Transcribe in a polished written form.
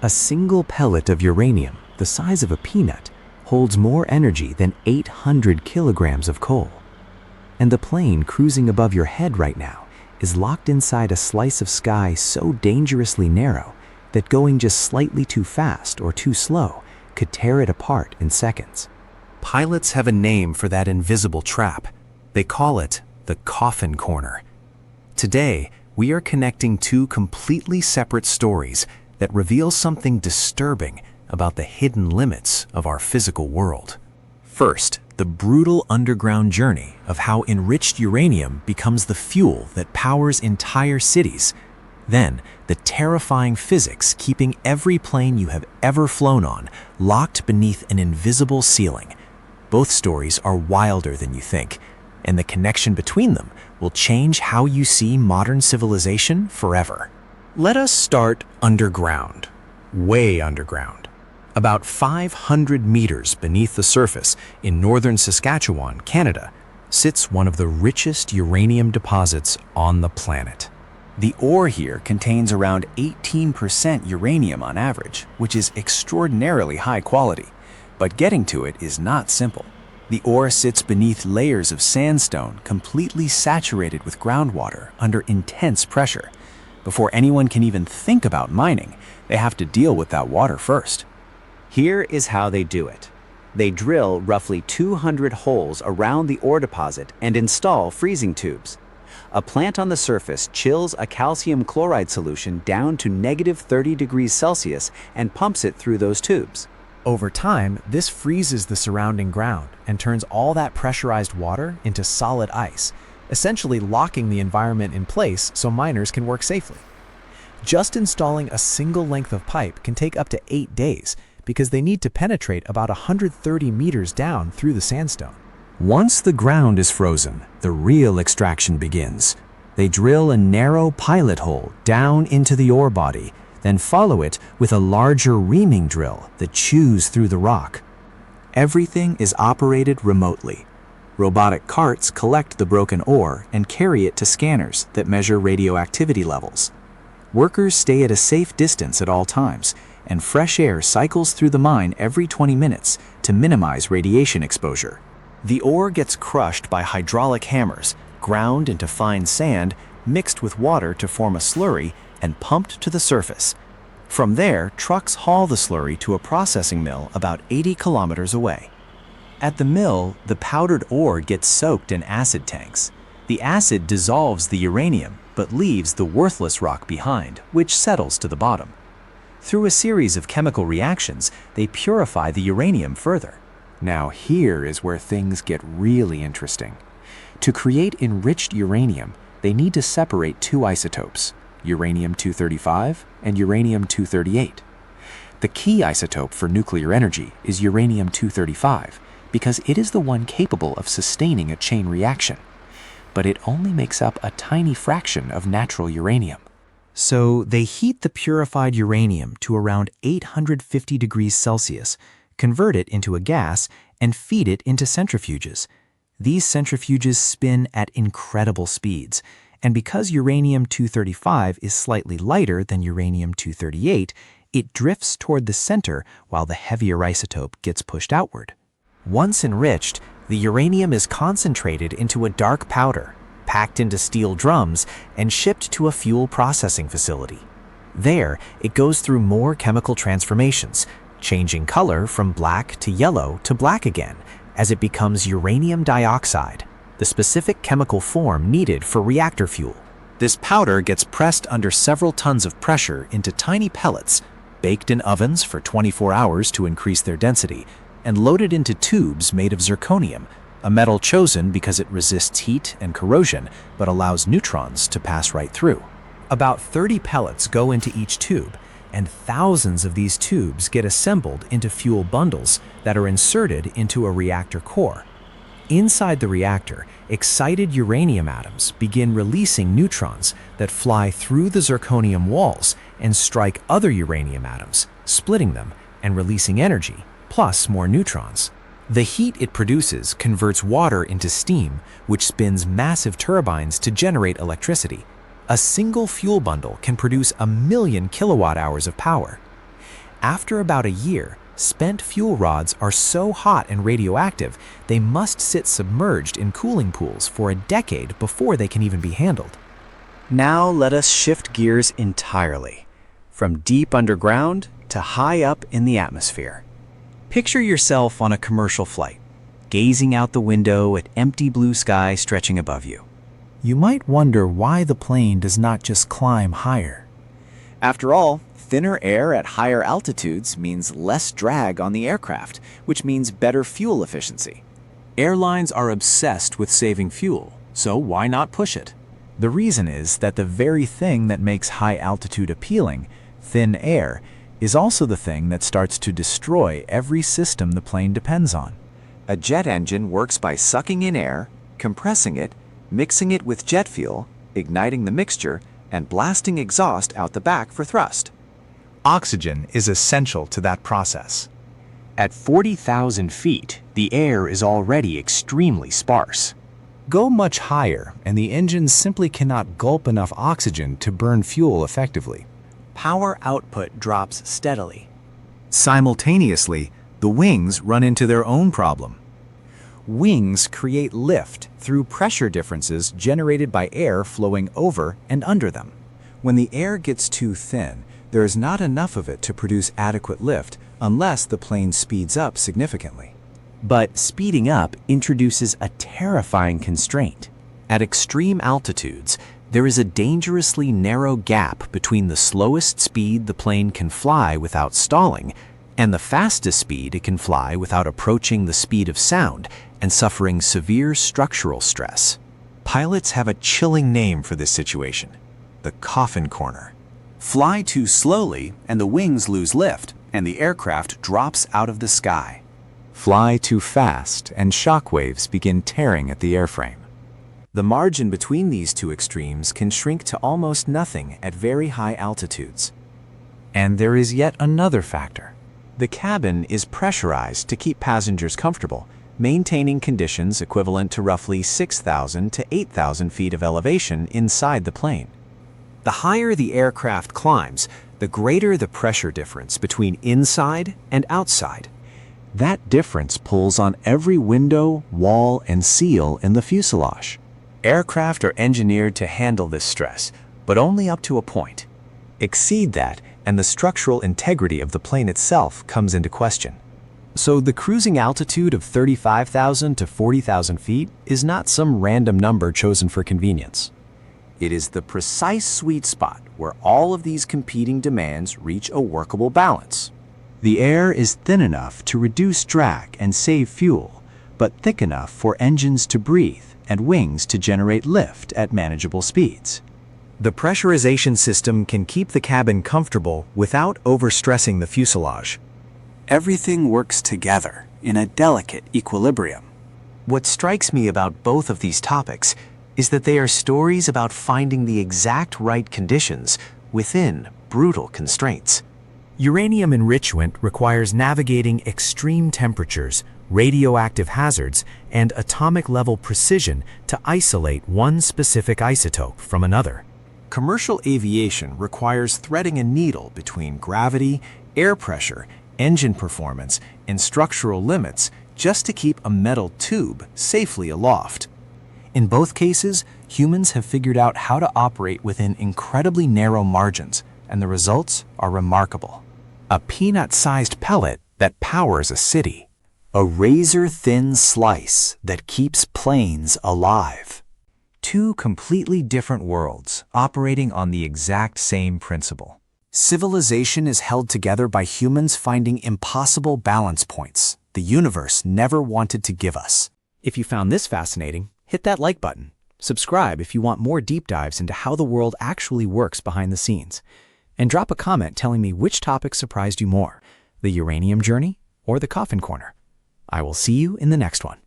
A single pellet of uranium, the size of a peanut, holds more energy than 800 kilograms of coal. And the plane cruising above your head right now is locked inside a slice of sky so dangerously narrow that going just slightly too fast or too slow could tear it apart in seconds. Pilots have a name for that invisible trap. They call it the coffin corner. Today, we are connecting two completely separate stories that reveal something disturbing about the hidden limits of our physical world. First, the brutal underground journey of how enriched uranium becomes the fuel that powers entire cities. Then, the terrifying physics keeping every plane you have ever flown on locked beneath an invisible ceiling. Both stories are wilder than you think, and the connection between them will change how you see modern civilization forever. Let us start underground, way underground. About 500 meters beneath the surface in northern Saskatchewan, Canada, sits one of the richest uranium deposits on the planet. The ore here contains around 18% uranium on average, which is extraordinarily high quality. But getting to it is not simple. The ore sits beneath layers of sandstone completely saturated with groundwater under intense pressure. Before anyone can even think about mining, they have to deal with that water first. Here is how they do it. They drill roughly 200 holes around the ore deposit and install freezing tubes. A plant on the surface chills a calcium chloride solution down to -30 degrees Celsius and pumps it through those tubes. Over time, this freezes the surrounding ground and turns all that pressurized water into solid ice, essentially locking the environment in place so miners can work safely. Just installing a single length of pipe can take up to 8 days because they need to penetrate about 130 meters down through the sandstone. Once the ground is frozen, the real extraction begins. They drill a narrow pilot hole down into the ore body, then follow it with a larger reaming drill that chews through the rock. Everything is operated remotely. Robotic carts collect the broken ore and carry it to scanners that measure radioactivity levels. Workers stay at a safe distance at all times, and fresh air cycles through the mine every 20 minutes to minimize radiation exposure. The ore gets crushed by hydraulic hammers, ground into fine sand, mixed with water to form a slurry, and pumped to the surface. From there, trucks haul the slurry to a processing mill about 80 kilometers away. At the mill, the powdered ore gets soaked in acid tanks. The acid dissolves the uranium, but leaves the worthless rock behind, which settles to the bottom. Through a series of chemical reactions, they purify the uranium further. Now here is where things get really interesting. To create enriched uranium, they need to separate two isotopes, uranium-235 and uranium-238. The key isotope for nuclear energy is uranium-235 because it is the one capable of sustaining a chain reaction. But it only makes up a tiny fraction of natural uranium. So they heat the purified uranium to around 850 degrees Celsius, convert it into a gas, and feed it into centrifuges. These centrifuges spin at incredible speeds, and because uranium-235 is slightly lighter than uranium-238, it drifts toward the center while the heavier isotope gets pushed outward. Once enriched, the uranium is concentrated into a dark powder, packed into steel drums, and shipped to a fuel processing facility. There, it goes through more chemical transformations, changing color from black to yellow to black again as it becomes uranium dioxide, the specific chemical form needed for reactor fuel. This powder gets pressed under several tons of pressure into tiny pellets, baked in ovens for 24 hours to increase their density, and loaded into tubes made of zirconium, a metal chosen because it resists heat and corrosion but allows neutrons to pass right through. About 30 pellets go into each tube, and thousands of these tubes get assembled into fuel bundles that are inserted into a reactor core. Inside the reactor, excited uranium atoms begin releasing neutrons that fly through the zirconium walls and strike other uranium atoms, splitting them and releasing energy, plus more neutrons. The heat it produces converts water into steam, which spins massive turbines to generate electricity. A single fuel bundle can produce 1 million kilowatt hours of power. After about a year, spent fuel rods are so hot and radioactive, they must sit submerged in cooling pools for a decade before they can even be handled. Now let us shift gears entirely, from deep underground to high up in the atmosphere. Picture yourself on a commercial flight, gazing out the window at empty blue sky stretching above you. You might wonder why the plane does not just climb higher. After all, thinner air at higher altitudes means less drag on the aircraft, which means better fuel efficiency. Airlines are obsessed with saving fuel, so why not push it? The reason is that the very thing that makes high altitude appealing, thin air, is also the thing that starts to destroy every system the plane depends on. A jet engine works by sucking in air, compressing it, mixing it with jet fuel, igniting the mixture, and blasting exhaust out the back for thrust. Oxygen is essential to that process. At 40,000 feet, the air is already extremely sparse. Go much higher, and the engines simply cannot gulp enough oxygen to burn fuel effectively. Power output drops steadily. Simultaneously, the wings run into their own problem. Wings create lift through pressure differences generated by air flowing over and under them. When the air gets too thin, there is not enough of it to produce adequate lift unless the plane speeds up significantly. But speeding up introduces a terrifying constraint. At extreme altitudes, there is a dangerously narrow gap between the slowest speed the plane can fly without stalling and the fastest speed it can fly without approaching the speed of sound and suffering severe structural stress. Pilots have a chilling name for this situation: the coffin corner. Fly too slowly and the wings lose lift and the aircraft drops out of the sky. Fly too fast and shock waves begin tearing at the airframe. The margin between these two extremes can shrink to almost nothing at very high altitudes. And there is yet another factor. The cabin is pressurized to keep passengers comfortable, maintaining conditions equivalent to roughly 6,000 to 8,000 feet of elevation inside the plane. The higher the aircraft climbs, the greater the pressure difference between inside and outside. That difference pulls on every window, wall, and seal in the fuselage. Aircraft are engineered to handle this stress, but only up to a point. Exceed that, and the structural integrity of the plane itself comes into question. So the cruising altitude of 35,000 to 40,000 feet is not some random number chosen for convenience. It is the precise sweet spot where all of these competing demands reach a workable balance. The air is thin enough to reduce drag and save fuel, but thick enough for engines to breathe and wings to generate lift at manageable speeds. The pressurization system can keep the cabin comfortable without overstressing the fuselage. Everything works together in a delicate equilibrium. What strikes me about both of these topics is that they are stories about finding the exact right conditions within brutal constraints. Uranium enrichment requires navigating extreme temperatures, radioactive hazards, and atomic-level precision to isolate one specific isotope from another. Commercial aviation requires threading a needle between gravity, air pressure, engine performance, and structural limits just to keep a metal tube safely aloft. In both cases, humans have figured out how to operate within incredibly narrow margins, and the results are remarkable. A peanut-sized pellet that powers a city. A razor-thin slice that keeps planes alive. Two completely different worlds operating on the exact same principle. Civilization is held together by humans finding impossible balance points the universe never wanted to give us. If you found this fascinating, hit that like button. Subscribe if you want more deep dives into how the world actually works behind the scenes. And drop a comment telling me which topic surprised you more, the uranium journey or the coffin corner. I will see you in the next one.